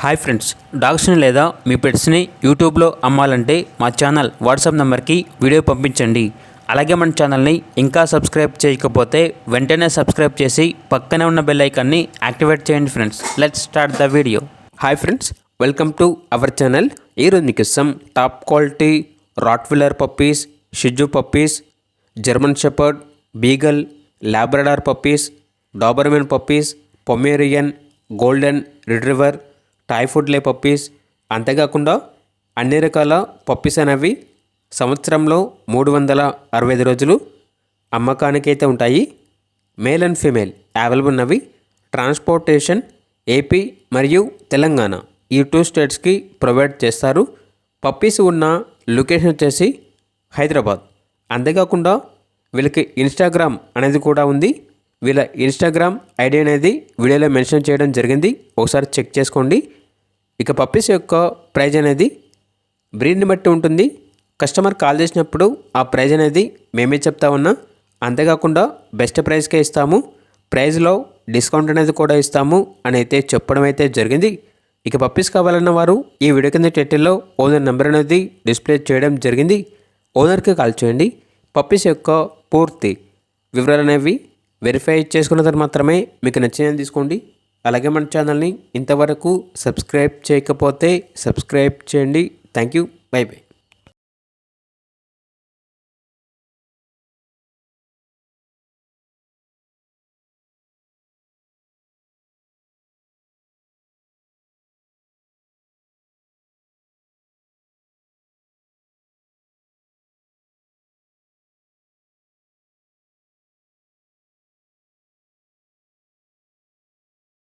Hi friends, డాగ్స్ని లేదా మీ పెట్స్ని యూట్యూబ్లో అమ్మాలంటే మా ఛానల్ వాట్సాప్ నెంబర్కి వీడియో పంపించండి. అలాగే మన ఛానల్ని ఇంకా సబ్స్క్రైబ్ చేయకపోతే వెంటనే సబ్స్క్రైబ్ చేసి పక్కనే ఉన్న బెల్ ఐకాన్ని యాక్టివేట్ చేయండి friends. Let's start the video. Hi friends, welcome to our channel. ఈరోజు మీకోసం టాప్ క్వాలిటీ రాట్విల్లర్ పప్పీస్, షిజు puppies, German shepherd, beagle, Labrador puppies, Doberman puppies, Pomeranian, golden retriever, టైఫుడ్ లే పప్పీస్, అంతేకాకుండా అన్ని రకాల పప్పీస్ అనేవి సంవత్సరంలో 365 రోజులు అమ్మకానికైతే ఉంటాయి. మేల్ అండ్ ఫీమేల్ అవైలబుల్ ఉన్నవి. ట్రాన్స్పోర్టేషన్ ఏపీ మరియు తెలంగాణ ఈ 2 స్టేట్స్కి ప్రొవైడ్ చేస్తారు. పప్పీస్ ఉన్న లొకేషన్ వచ్చేసి హైదరాబాద్. అంతేకాకుండా వీళ్ళకి ఇన్స్టాగ్రామ్ అనేది కూడా ఉంది. వీళ్ళ ఇన్స్టాగ్రామ్ ఐడి అనేది వీడియోలో మెన్షన్ చేయడం జరిగింది, ఒకసారి చెక్ చేసుకోండి. ఇక పప్పీస్ యొక్క ప్రైజ్ అనేది బ్రీడ్ని బట్టి ఉంటుంది. కస్టమర్ కాల్ చేసినప్పుడు ఆ ప్రైజ్ అనేది మేమే చెప్తా ఉన్నా. అంతేకాకుండా బెస్ట్ ప్రైస్కే ఇస్తాము, ప్రైజ్లో డిస్కౌంట్ అనేది కూడా ఇస్తాము అని అయితే చెప్పడం అయితే జరిగింది. ఇక పప్పీస్ కావాలన్న వారు ఈ వీడియో కింద టైటిల్లో ఓనర్ నెంబర్ అనేది డిస్ప్లే చేయడం జరిగింది. ఓనర్కి కాల్ చేయండి. పప్పీస్ యొక్క పూర్తి వివరాలు అనేవి వెరిఫై చేసుకున్న తర్వాత మాత్రమే మీకు నచ్చినది తీసుకోండి. అలాగే మన ఛానల్ని ఇంతవరకు సబ్స్క్రైబ్ చేయకపోతే సబ్స్క్రైబ్ చేయండి. Thank you. By by.